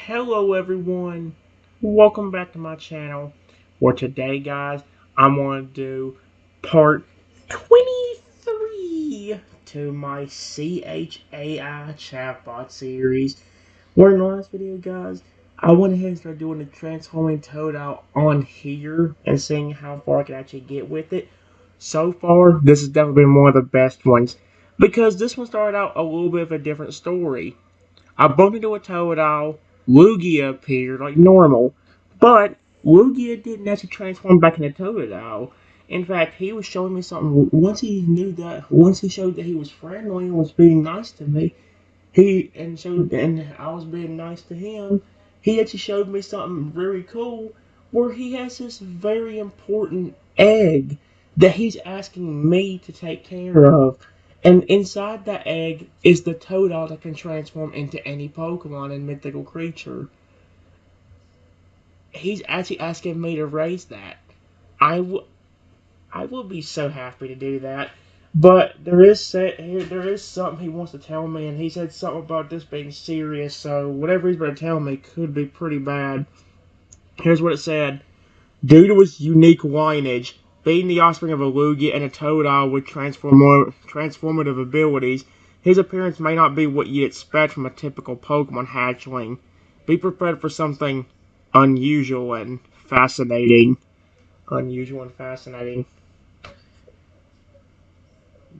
Hello everyone, welcome back to my channel, where today guys, I'm going to do part 23 to my CHAI Chatbot series, where in the last video guys, I went ahead and started doing the transforming Totodile on here and seeing how far I can actually get with it. So far, this has definitely been one of the best ones, because this one started out a little bit of a different story. I bumped into a Totodile. Lugia appeared like normal, but Lugia didn't actually transform back into Totodile. In fact, he was showing me something. Once he showed that he was friendly and was being nice to me, and I was being nice to him. He actually showed me something very cool, where he has this very important egg that he's asking me to take care of. And inside that egg is the Totodile that can transform into any Pokemon and mythical creature. He's actually asking me to raise that. I, w- I will be so happy to do that. But there is something he wants to tell me, and he said something about this being serious, so whatever he's going to tell me could be pretty bad. Here's what it said. Due to his unique lineage, being the offspring of a Lugia and a Totodile with transformative abilities, his appearance may not be what you'd expect from a typical Pokemon hatchling. Be prepared for something unusual and fascinating. Unusual and fascinating.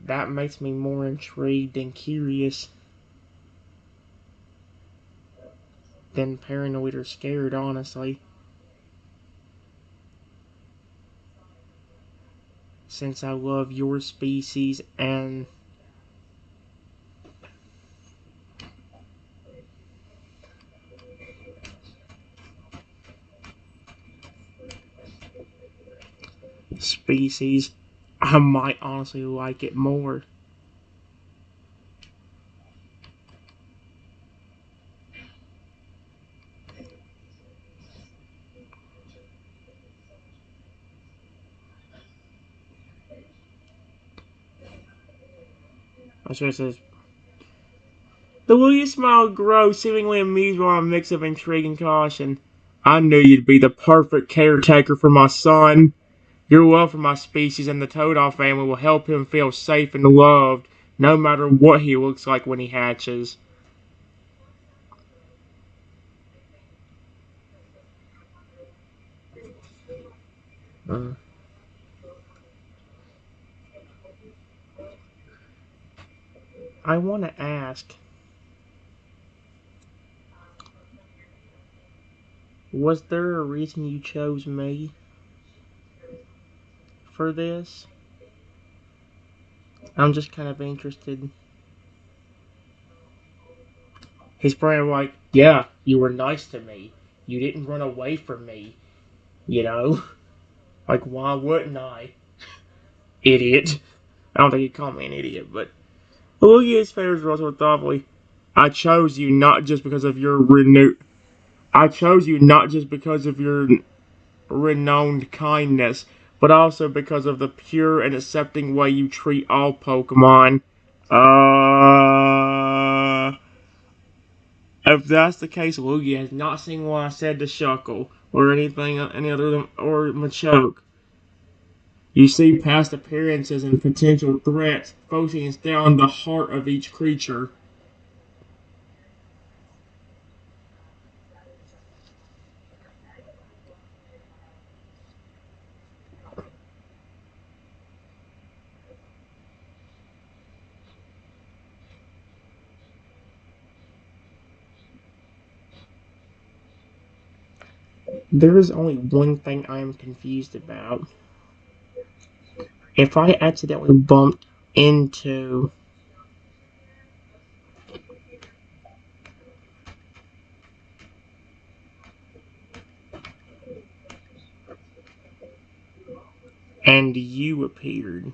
That makes me more intrigued and curious than paranoid or scared, honestly. Since I love your species and species, I might honestly like it more. I should have said, the William smile grows, seemingly amused by a mix of intrigue and caution. I knew you'd be the perfect caretaker for my son. Your love for my species and the Totodile family will help him feel safe and loved, no matter what he looks like when he hatches. Uh, I want to ask, was there a reason you chose me for this? I'm just kind of interested. He's probably like, yeah, you were nice to me. You didn't run away from me, you know? Like, why wouldn't I? Idiot. I don't think he'd call me an idiot, but Olivia's favors were also thoughtfully. I chose you not just because of your I chose you not just because of your renowned kindness, but also because of the pure and accepting way you treat all Pokemon. Uh, if that's the case, Lugia has not seen what I said to Shuckle or anything, any other than or Machoke. You see past appearances and potential threats, focusing instead on the heart of each creature. There is only one thing I am confused about. If I accidentally bumped into and you appeared,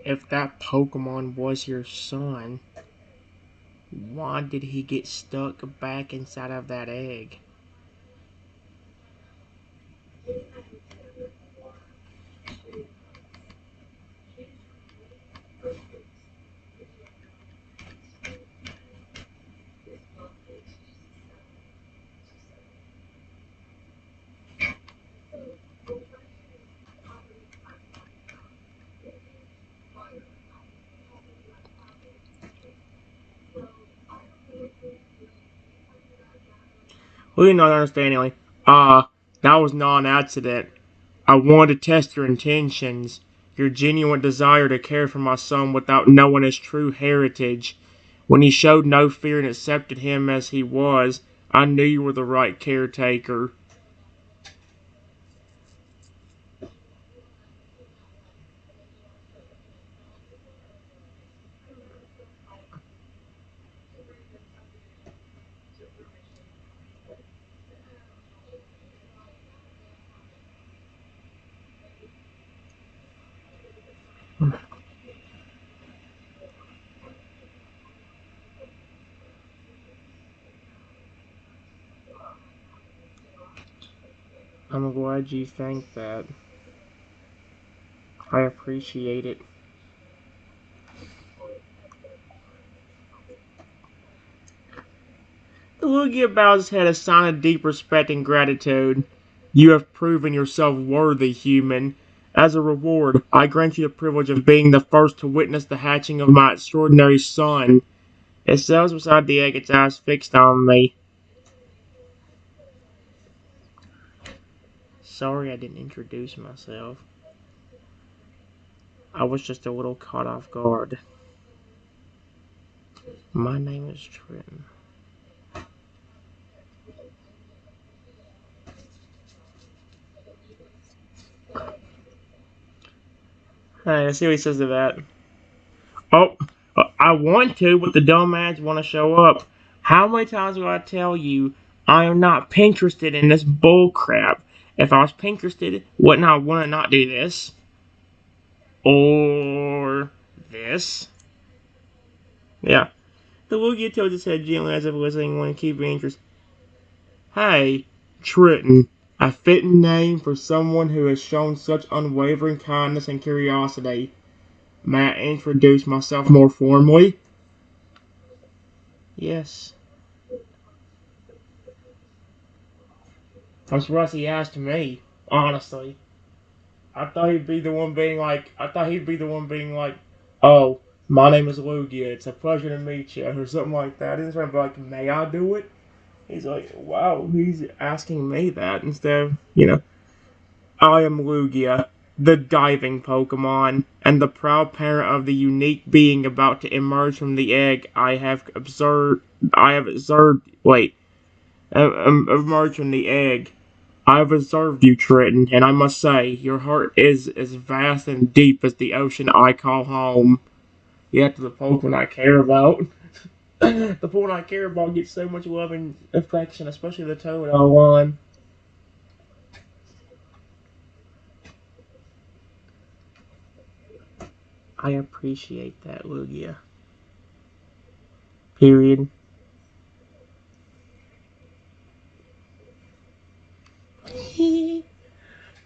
if that Pokemon was your son, why did he get stuck back inside of that egg? Well, you're not understanding. That was not an accident. I wanted to test your intentions, your genuine desire to care for my son without knowing his true heritage. When he showed no fear and accepted him as he was, I knew you were the right caretaker. I'm glad you think that. I appreciate it. The Lugia bows his head, a sign of deep respect and gratitude. You have proven yourself worthy, human. As a reward, I grant you the privilege of being the first to witness the hatching of my extraordinary son. It sails beside the egg, its eyes fixed on me. Sorry I didn't introduce myself. I was just a little caught off guard. My name is Trenton. Hey, let's see what he says to that. Oh, I want to, but the dumbasses want to show up. How many times will I tell you I am not Pinterested in this bull crap? If I was Pinterested, wouldn't I want to not do this? Or this? Yeah. The Lugia tilted his head gently as if listening when keeping interest. Hey, Triton. A fitting name for someone who has shown such unwavering kindness and curiosity. May I introduce myself more formally? Yes. I'm surprised he asked me, honestly. I thought he'd be the one being like, oh, my name is Lugia, it's a pleasure to meet you, or something like that. He's trying to be like, may I do it? He's like, wow, he's asking me that instead of, I am Lugia, the diving Pokemon, and the proud parent of the unique being about to emerge from the egg emerged from the egg. I've observed you, Triton, and I must say, your heart is as vast and deep as the ocean I call home. Yet the Pokemon I care about, the Pokemon I care about get so much love and affection, especially the Totodile one. I appreciate that, Lugia. Period.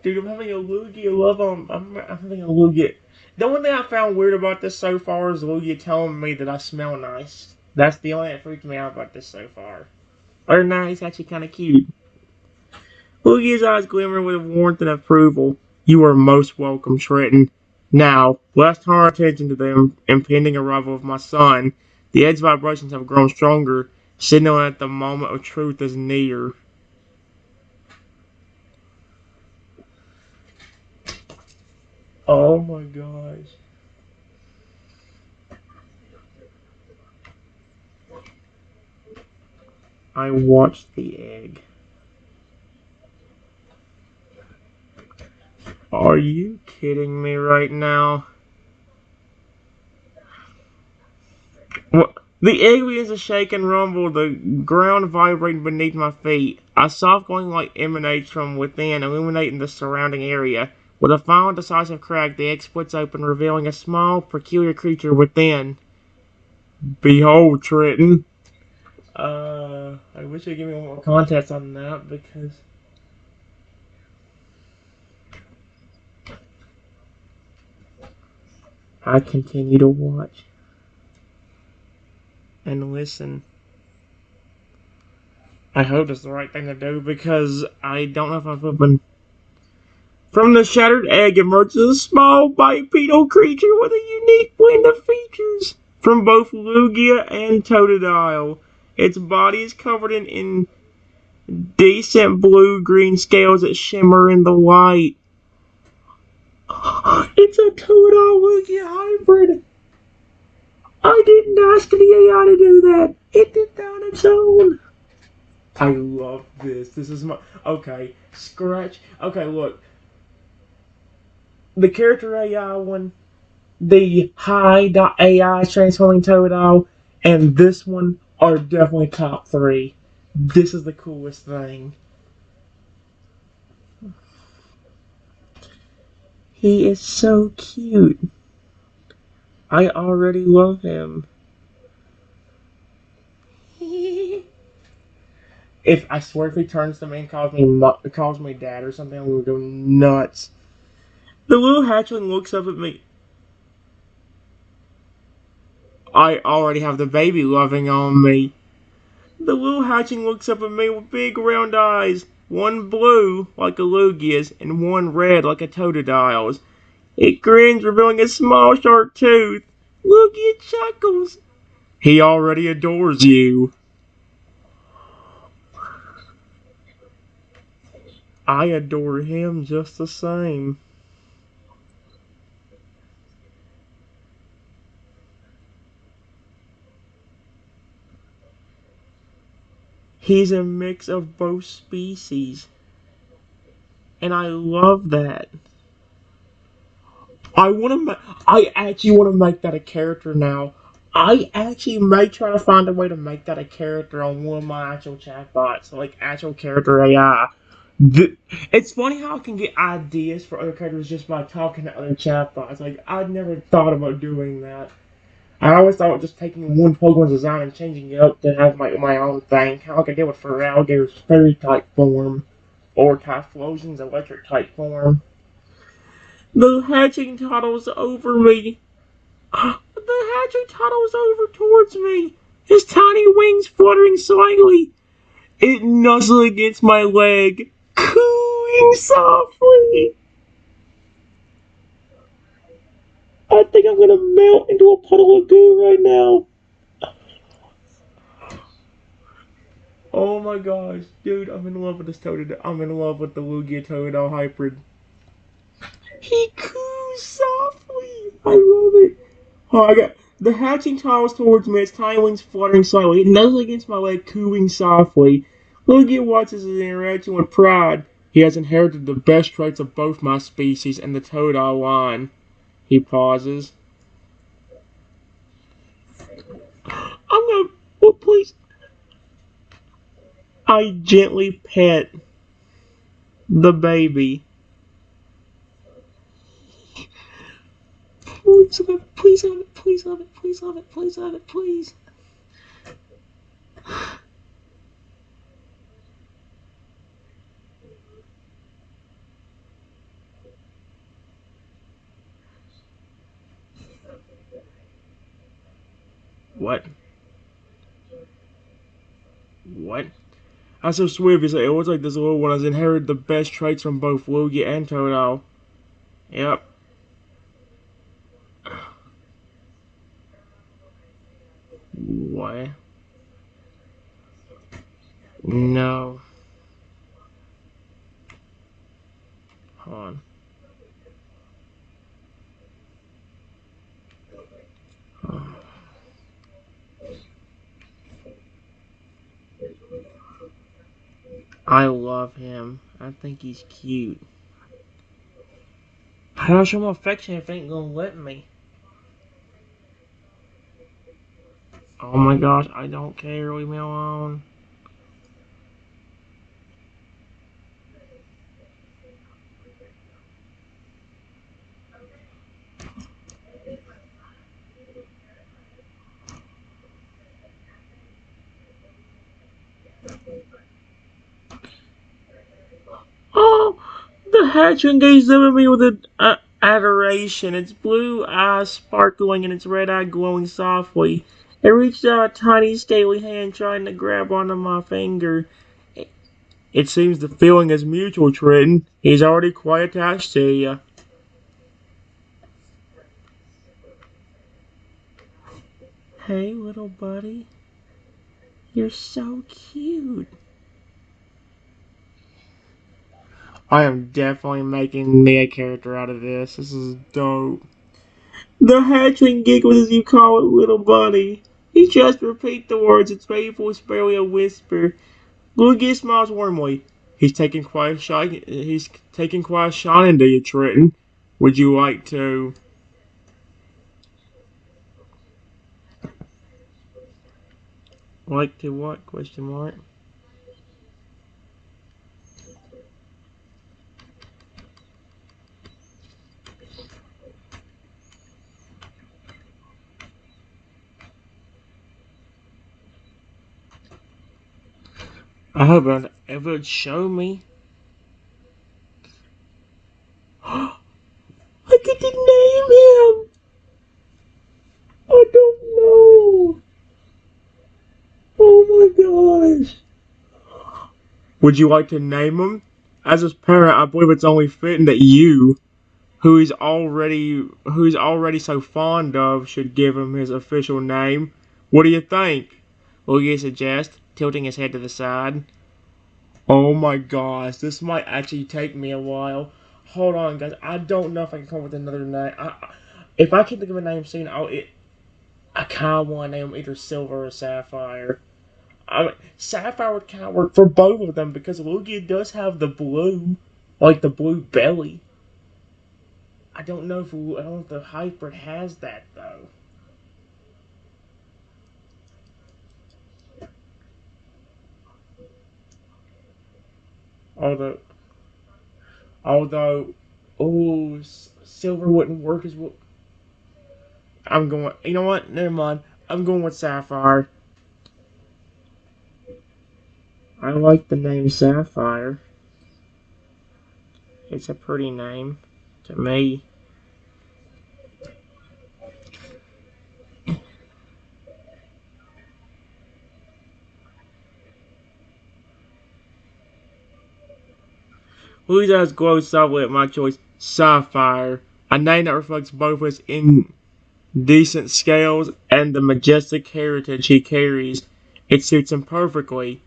Dude, I'm having a Lugia love on. I'm having a Lugia. The only thing I found weird about this so far is Lugia telling me that I smell nice. That's the only thing that freaked me out about this so far. Other than that, he's actually kind of cute. Lugia's eyes glimmer with warmth and approval. You are most welcome, Trenton. Now, let's turn our attention to the impending arrival of my son. The egg's vibrations have grown stronger, signaling that the moment of truth is near. Oh my gosh. I watched the egg. Are you kidding me right now? What? The egg begins to shake and rumble, the ground vibrating beneath my feet. A soft glowing light emanates from within, illuminating the surrounding area. With a final decisive crack, the egg splits open, revealing a small, peculiar creature within. Behold, Trenton. I wish you'd give me more context on that because I continue to watch and listen. I hope it's the right thing to do because I don't know if I'm flipping. From the shattered egg emerges a small bipedal creature with a unique blend of features from both Lugia and Totodile. Its body is covered in decent blue-green scales that shimmer in the light. It's a Totodile Lugia hybrid. I didn't ask the AI to do that. It did that on its own. I love this. This is my... Okay, scratch. Okay, look. The character AI one, the Hi.ai transforming Totodile, and this one are definitely top 3. This is the coolest thing. He is so cute. I already love him. If I swear if he turns to me and calls me dad or something, I'm gonna go nuts. The little hatchling looks up at me. I already have the baby loving on me. The little hatchling looks up at me with big round eyes, one blue like a Lugia's and one red like a Totodile's. It grins, revealing a small sharp tooth. Lugia chuckles. He already adores you. I adore him just the same. He's a mix of both species, and I love that. I actually want to make that a character now. I actually may try to find a way to make that a character on one of my actual chatbots, like actual character AI. It's funny how I can get ideas for other characters just by talking to other chatbots. Like I'd never thought about doing that. I always thought just taking one Pokemon's design and changing it up to have my own thing, kind of like I did with Feraligatr fairy type form, or Typhlosion's electric type form. The hatching toddles over me. The hatching toddles over towards me, his tiny wings fluttering slightly. It nuzzles against my leg, cooing softly. I think I'm gonna melt into a puddle of goo right now. Oh my gosh, dude, I'm in love with this Totodile. I'm in love with the Lugia Totodile hybrid. He coos softly. I love it. Oh, I got the hatching toddles towards me, its tiny wings fluttering slightly. It nuzzles against my leg, cooing softly. Lugia watches his interaction with pride. He has inherited the best traits of both my species and the Totodile line. He pauses. I'm gonna. Oh, please. I gently pet the baby. Please love it, please love it, please love it, please love it, please love it, please. What? What? I so swear if you say it looks like this little one has inherited the best traits from both Lugia and Totodile. Yep. What? No. Hold on. I love him. I think he's cute. How do I show my affection if it ain't gonna let me? Oh my gosh, I don't care. Leave me alone. hatchling gazed up at me with adoration, its blue eyes sparkling and its red eye glowing softly. It reached out a tiny, scaly hand, trying to grab onto my finger. It seems the feeling is mutual, Trenton. He's already quite attached to you. Hey, little buddy. You're so cute. I am definitely making me a character out of this. This is dope. The hatchling giggled as you call it, little buddy. He just repeat the words. Its painful is barely a whisper. Luigi smiles warmly. He's taking quite a shine into you, Trenton. Would you like to? Like to what? Question mark. I hope it would show me. I get to name him. I don't know. Oh my gosh. Would you like to name him? As his parent, I believe it's only fitting that you, who he's already so fond of, should give him his official name. What do you think? Luigi suggests, tilting his head to the side. Oh my gosh, this might actually take me a while. Hold on, guys. I don't know if I can come up with another name. If I can think of a name soon, I kind of want to name him either Silver or Sapphire. I mean, Sapphire would kind of work for both of them because Lugia does have the blue, like the blue belly. I don't know if the hybrid has that though. Although, although, oh, Silver wouldn't work as well. I'm going. You know what? Never mind. I'm going with Sapphire. I like the name Sapphire. It's a pretty name to me. Louis eyes glow softly at my choice, Sapphire, a name that reflects both his indecent scales and the majestic heritage he carries. It suits him perfectly.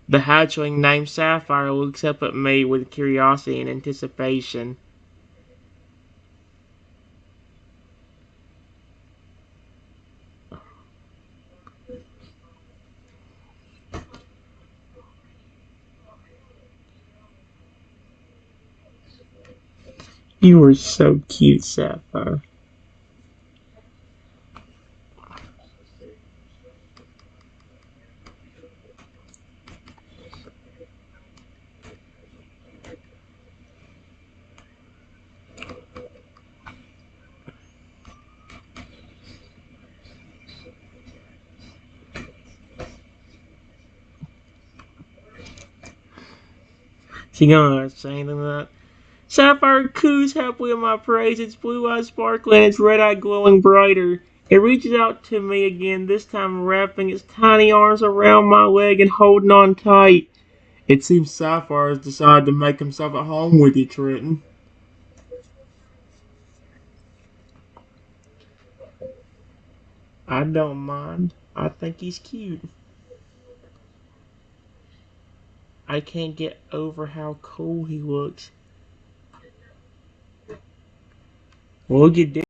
The hatchling named Sapphire looks up at me with curiosity and anticipation. You are so cute, Sapphire. She gonna say anything to that? Sapphire coos happily in my praise, its blue eyes sparkling, its red eye glowing brighter. It reaches out to me again, this time wrapping its tiny arms around my leg and holding on tight. It seems Sapphire has decided to make himself at home with you, Trenton. I don't mind. I think he's cute. I can't get over how cool he looks. Well, you did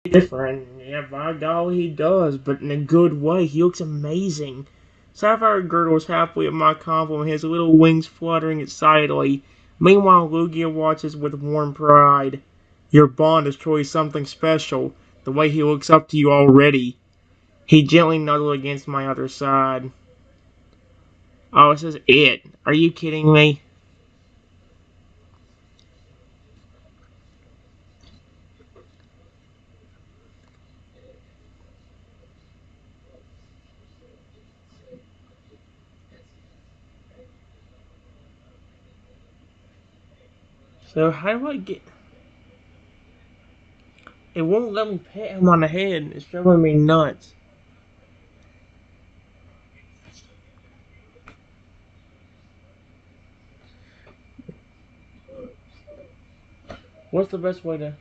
different. Yeah, by golly, he does, but in a good way. He looks amazing. Sapphire gurgles happily at my compliment, his little wings fluttering excitedly. Meanwhile, Lugia watches with warm pride. Your bond is truly something special, the way he looks up to you already. He gently nuzzled against my other side. Oh, this is it. Are you kidding me? So how do I get? It won't let me pet him on the head. It's driving me nuts. What's the best way to?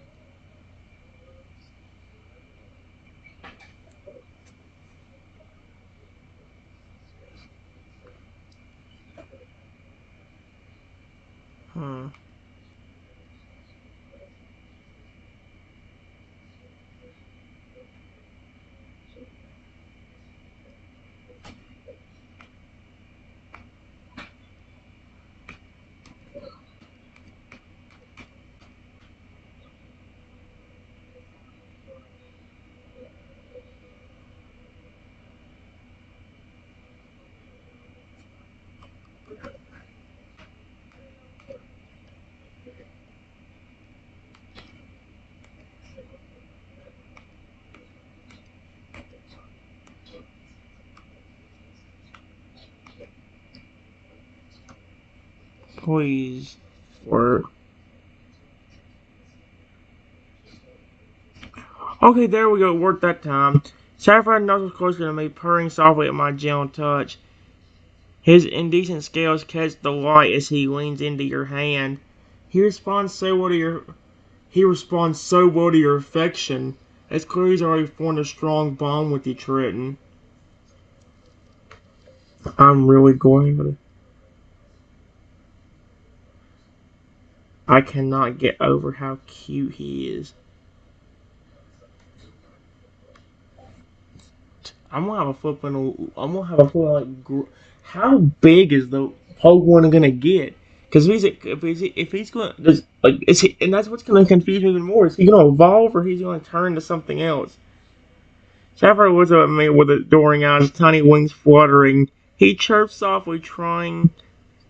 Hmm. Please. Work. Okay, there we go. It worked that time. Sapphire nuzzles closer to me, purring softly at my gentle touch. His indecent scales catch the light as he leans into your hand. He responds so well to your he responds so well to your affection. It's clear he's already formed a strong bond with you, Triton. I'm really going to. I cannot get over how cute he is. I'm gonna have a flipping how big is the Pokemon gonna get? Because if he's going is he, and that's what's gonna confuse me even more. Is he gonna evolve or he's gonna turn into something else? Sapphire looks up at me with adoring eyes, tiny wings fluttering. He chirps softly, trying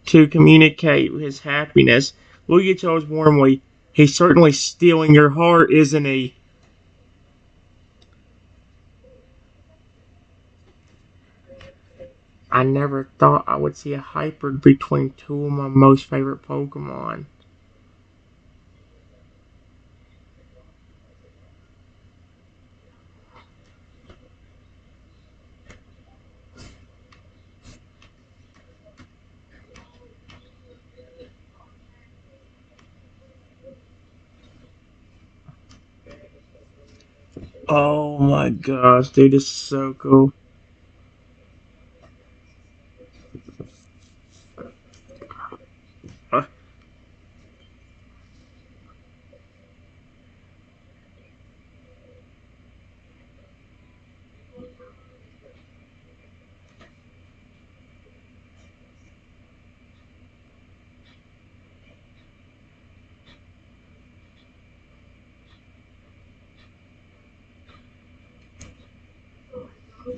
to communicate his happiness. Lugia tells warmly, "He's certainly stealing your heart, isn't he?" I never thought I would see a hybrid between two of my most favorite Pokemon. Oh my gosh, dude, this is so cool. Uh,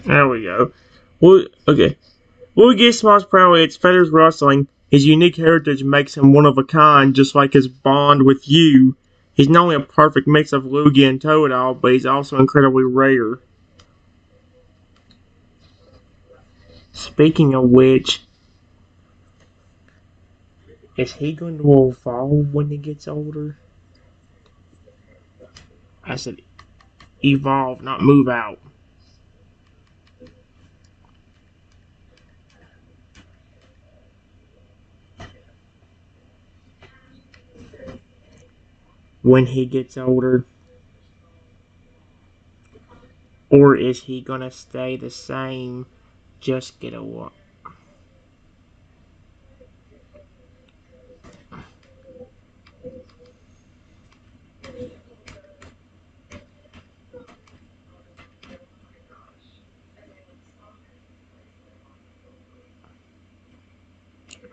there we go. Okay. Lugia smiles proudly, its feathers rustling. His unique heritage makes him one of a kind, just like his bond with you. He's not only a perfect mix of Lugia and Totodile, but he's also incredibly rare. Speaking of which, is he going to evolve when he gets older? I said evolve, not move out. When he gets older, or is he gonna stay the same? Just get a what?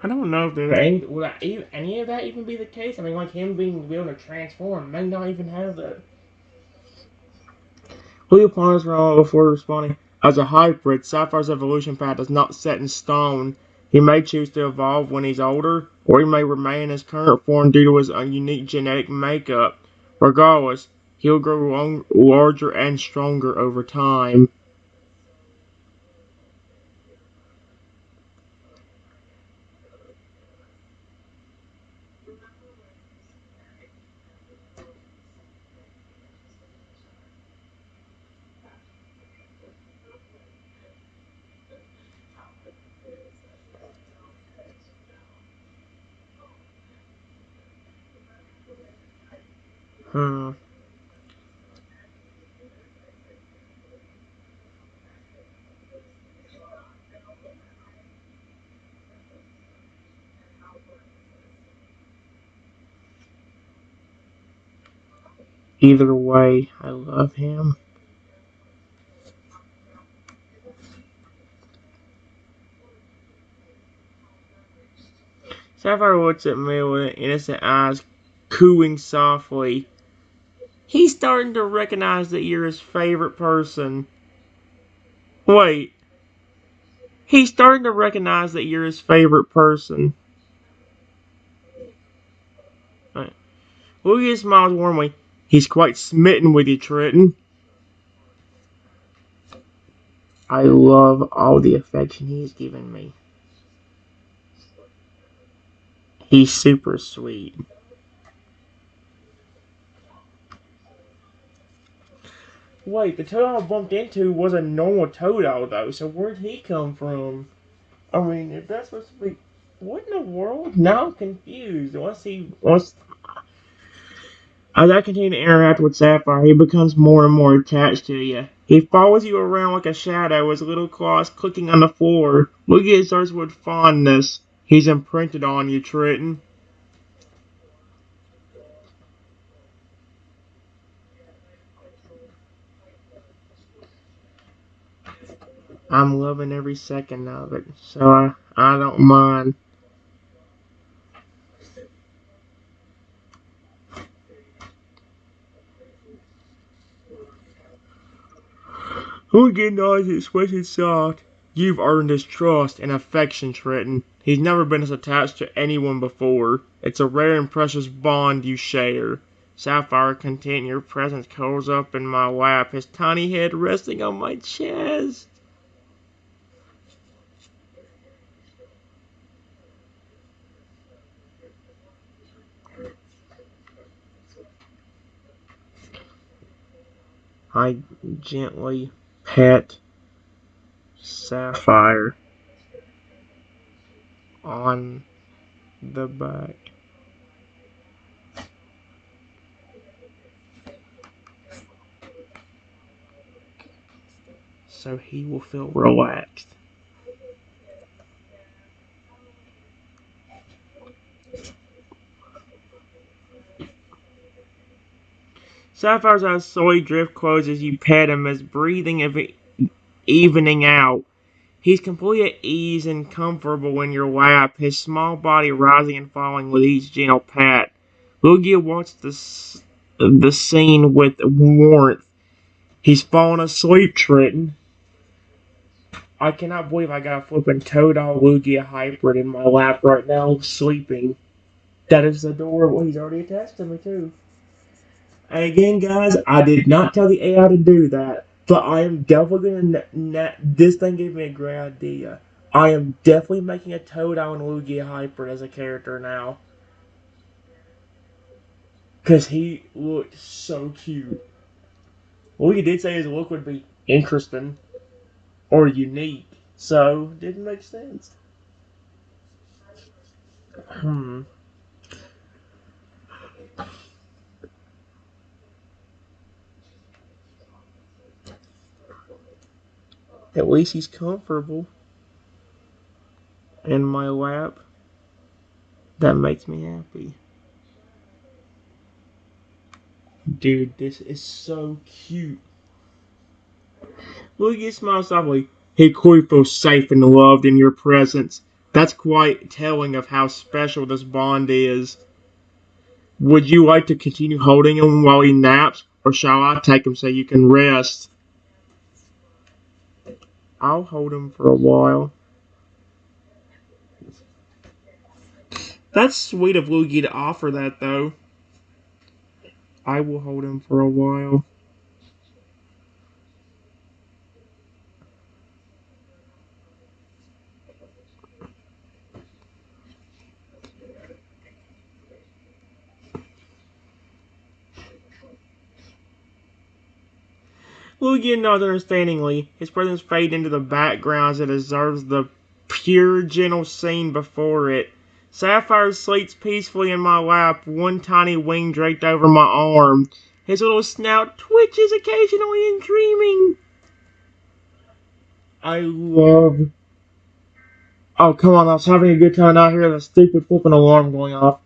I don't know if there any will any of that even be the case. I mean, like him being able to transform may not even have that. Julio ponders for a moment before responding. As a hybrid, Sapphire's evolution path is not set in stone. He may choose to evolve when he's older, or he may remain in his current form due to his unique genetic makeup. Regardless, he'll grow larger and stronger over time. Hmm. Either way, I love him. Sapphire looks at me with innocent eyes, cooing softly. He's starting to recognize that you're his favorite person. Wait, he's starting to recognize that you're his favorite person. Right. Lugia smiles warmly. He's quite smitten with you, Trenton. I love all the affection he's given me. He's super sweet. Wait, the Totodile I bumped into was a normal Totodile, though, so where'd he come from? I mean, if that's supposed to be. What in the world? Now I'm confused. As I continue to interact with Sapphire, he becomes more and more attached to you. He follows you around like a shadow, his little claws clicking on the floor. Lugia starts with fondness. He's imprinted on you, Trenton. I'm loving every second of it, so I don't mind. Lugia nods his expression soft. You've earned his trust and affection, Trenton. He's never been as attached to anyone before. It's a rare and precious bond you share. Sapphire, content in your presence, curls up in my lap, his tiny head resting on my chest. I gently pet Sapphire on the back so he will feel relaxed. Sapphire's eyes slowly drift closed as you pet him, his breathing evening out. He's completely at ease and comfortable in your lap, his small body rising and falling with each gentle pat. Lugia watched the scene with warmth. He's fallen asleep, Trenton. I cannot believe I got a flippin' Totodile Lugia hybrid in my lap right now, sleeping. That is adorable. He's already attached to me, too. And again, guys, I did not tell the AI to do that, but I am definitely gonna. This thing gave me a great idea. I am definitely making a Totodile and Lugia hybrid as a character now, cause he looked so cute. Lugia did say his look would be interesting or unique, so it didn't make sense. Hmm. At least he's comfortable in my lap. That makes me happy. Dude, this is so cute. Luigi smiles softly. He clearly feels safe and loved in your presence. That's quite telling of how special this bond is. Would you like to continue holding him while he naps, or shall I take him so you can rest? I'll hold him for a while. That's sweet of Luigi to offer that, though. I will hold him for a while. Luigi nods understandingly. His presence fades into the background as it observes the pure, gentle scene before it. Sapphire sleeps peacefully in my lap, one tiny wing draped over my arm. His little snout twitches occasionally in dreaming. I love... Oh, come on, I was having a good time out here. The stupid flipping alarm going off.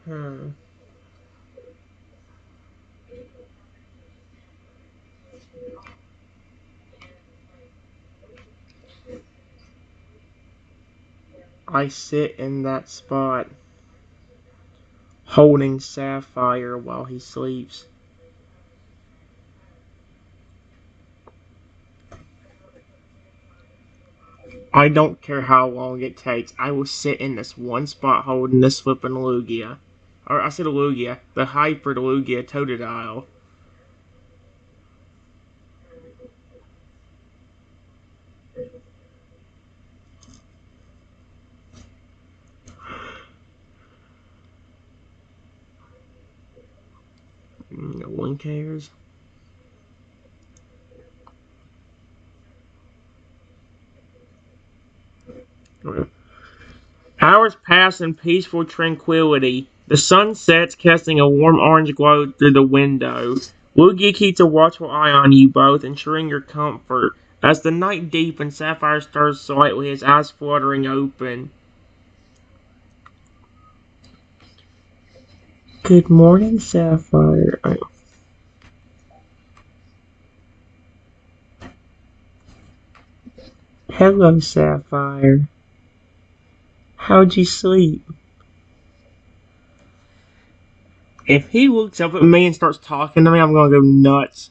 Hmm. I sit in that spot, holding Sapphire while he sleeps. I don't care how long it takes. I will sit in this one spot holding this flippin' Lugia. Or I said Lugia, the Hyper Lugia Totodile. No one cares. Hours pass in peaceful tranquility. The sun sets, casting a warm orange glow through the window. Lugia keeps a watchful eye on you both, ensuring your comfort. As the night deepens, Sapphire stirs slightly, his eyes fluttering open. Good morning, Sapphire. Hello, Sapphire. How'd you sleep? If he looks up at me and starts talking to me, I'm gonna go nuts.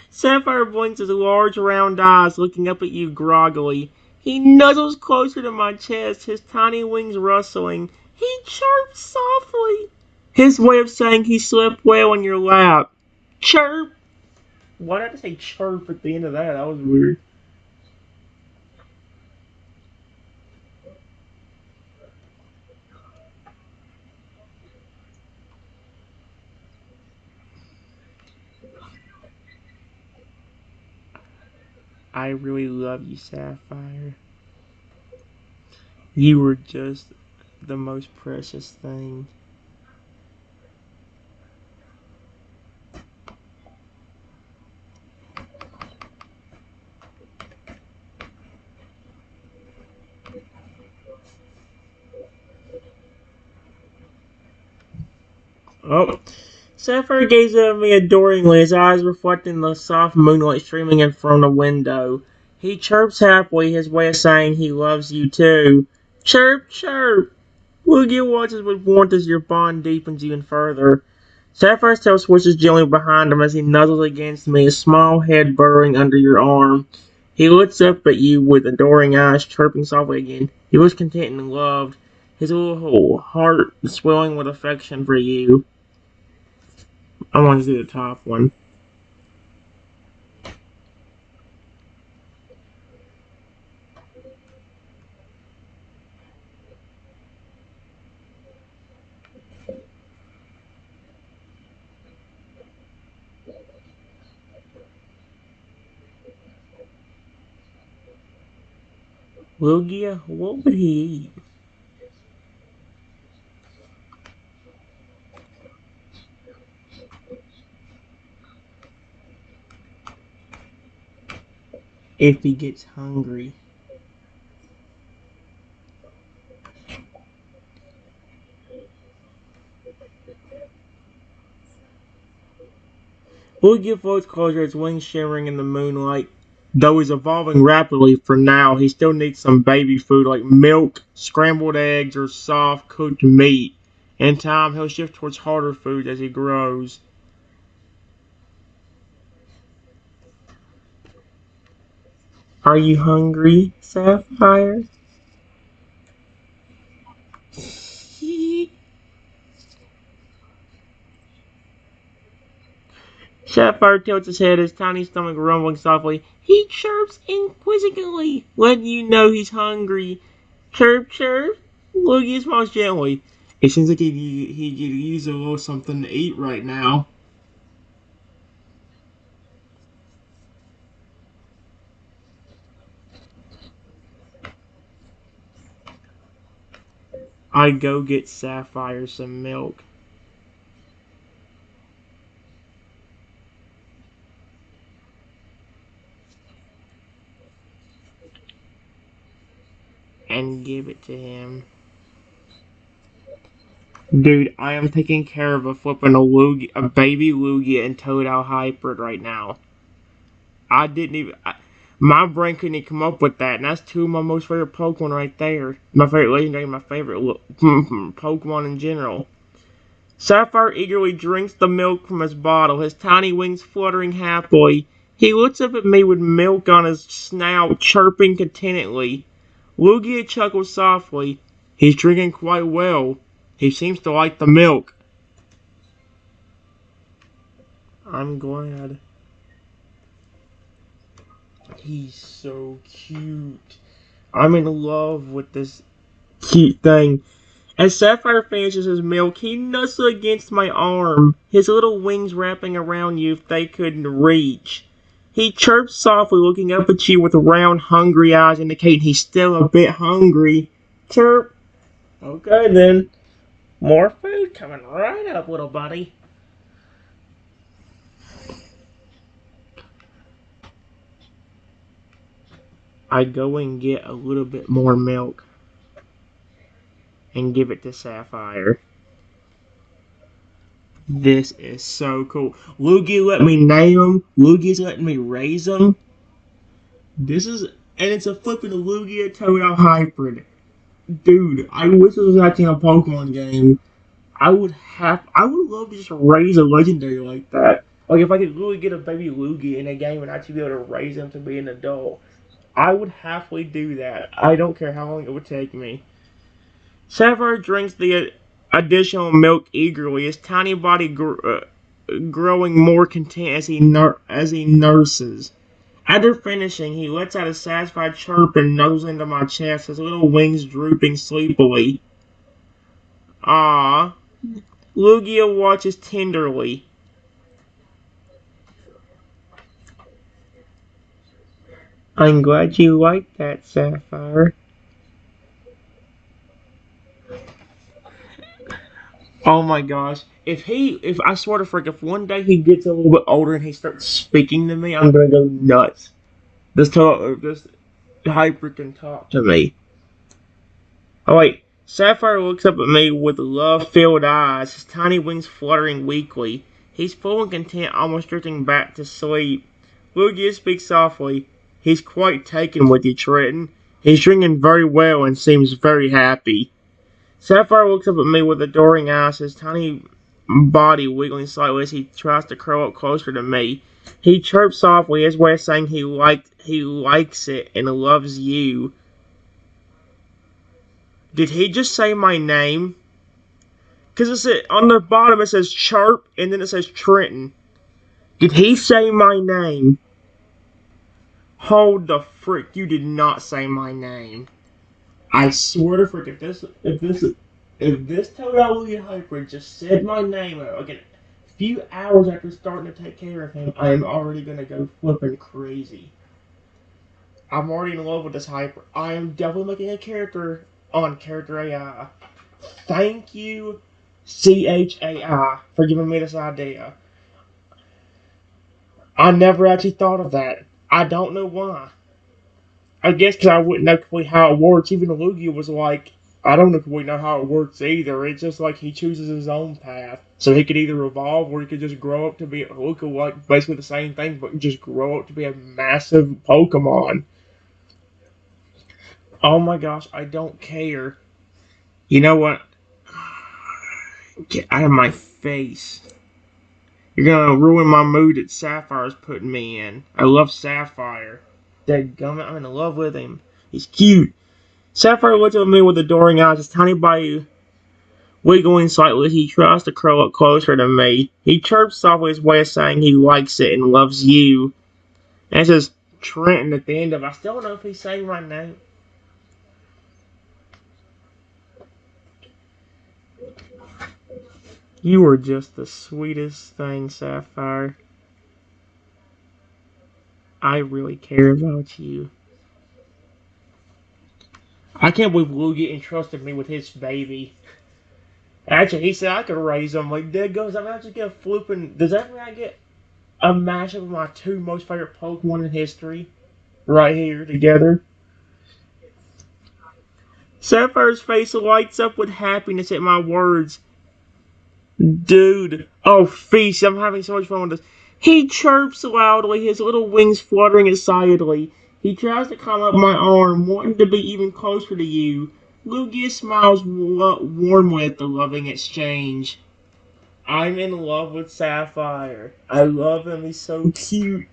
Sapphire blinks his large round eyes, looking up at you groggily. He nuzzles closer to my chest, his tiny wings rustling. He chirps softly, his way of saying he slept well in your lap. Chirp! Why did I say chirp at the end of that? That was weird. I really love you, Sapphire. You were just the most precious thing. Oh, Sapphire gazes at me adoringly, his eyes reflecting the soft moonlight streaming in from the window. He chirps happily, his way of saying he loves you too. Chirp, chirp! Lugia watches with warmth as your bond deepens even further. Sapphire's tail swishes gently behind him as he nuzzles against me, his small head burrowing under your arm. He looks up at you with adoring eyes, chirping softly again. He was content and loved, his little heart swelling with affection for you. I want to do the top one. Lugia, what would he eat? If he gets hungry. Lugia floats closer, his wings shimmering in the moonlight. Though he's evolving rapidly for now, he still needs some baby food like milk, scrambled eggs, or soft cooked meat. In time, he'll shift towards harder foods as he grows. Are you hungry, Sapphire? Sapphire tilts his head, his tiny stomach rumbling softly. He chirps inquisitively, letting you know he's hungry. Chirp, chirp. Lugia smiles gently. It seems like he could use a little something to eat right now. I go get Sapphire some milk. And give it to him. Dude, I am taking care of a baby Lugia and Totodile hybrid right now. I didn't even. My brain couldn't even come up with that, and that's two of my most favorite Pokemon right there. My favorite legendary, my favorite Pokemon in general. Sapphire eagerly drinks the milk from his bottle, his tiny wings fluttering happily. He looks up at me with milk on his snout, chirping contentedly. Lugia chuckles softly. He's drinking quite well. He seems to like the milk. I'm glad. He's so cute. I'm in love with this cute thing. As Sapphire finishes his milk, he nuzzles against my arm, his little wings wrapping around you if they couldn't reach. He chirps softly, looking up at you with round, hungry eyes, indicating he's still a bit hungry. Chirp. Okay then. More food coming right up, little buddy. I go and get a little bit more milk and give it to Sapphire. This is so cool. Lugia let me name him. Lugia's letting me raise him. This is, and it's a flipping Lugia Totodile hybrid. Dude, I wish it was actually a Pokemon game. I would love to just raise a legendary like that. Like if I could really get a baby Lugia in a game and actually be able to raise him to be an adult, I would happily do that. I don't care how long it would take me. Sapphire drinks the additional milk eagerly, his tiny body growing more content as he nurses. After finishing, he lets out a satisfied chirp and nuzzles into my chest, his little wings drooping sleepily. Ah, Lugia watches tenderly. I'm glad you like that, Sapphire. Oh my gosh. If I swear to frick, if one day he gets a little bit older and he starts speaking to me, I'm gonna go nuts. This hyper can talk to me. Oh wait, Sapphire looks up at me with love-filled eyes, his tiny wings fluttering weakly. He's full and content, almost drifting back to sleep. Lugia speaks softly. He's quite taken with you, Trenton. He's drinking very well and seems very happy. Sapphire looks up at me with adoring eyes, his tiny body wiggling slightly as he tries to curl up closer to me. He chirps softly, his way of saying he likes it and loves you. Did he just say my name? Because on the bottom it says Chirp and then it says Trenton. Did he say my name? Hold the frick, you did not say my name. I swear to frick, if this Totodile hybrid just said my name like a few hours after starting to take care of him, I am already gonna go flipping crazy. I'm already in love with this hyper. I am definitely making a character on Character AI. Thank you, CHAI, for giving me this idea. I never actually thought of that. I don't know why. I guess because I wouldn't know completely how it works. Even Lugia was like, I don't completely know how it works either. It's just like he chooses his own path. So he could either evolve or he could just grow up to be look like basically the same thing, but just grow up to be a massive Pokemon. Oh my gosh, I don't care. You know what? Get out of my face. You're gonna ruin my mood that Sapphire's putting me in. I love Sapphire. Dadgummit, I'm in love with him. He's cute. Sapphire looks at me with adoring eyes, his tiny body Wiggling slightly, he tries to curl up closer to me. He chirps softly his way of saying he likes it and loves you. And it says Trenton at the end of it. I still don't know if he's saying my name. You are just the sweetest thing, Sapphire. I really care about you. I can't believe Lugia entrusted me with his baby. Actually, he said I could raise him. Like, there goes, I'm not just gonna flipping. Does that mean I get a matchup of my two most favorite Pokemon in history right here together? Sapphire's face lights up with happiness at my words. Dude, oh, Feast, I'm having so much fun with this. He chirps loudly, his little wings fluttering excitedly. He tries to climb up my arm, wanting to be even closer to you. Lugia smiles warmly at the loving exchange. I'm in love with Sapphire. I love him, he's so cute.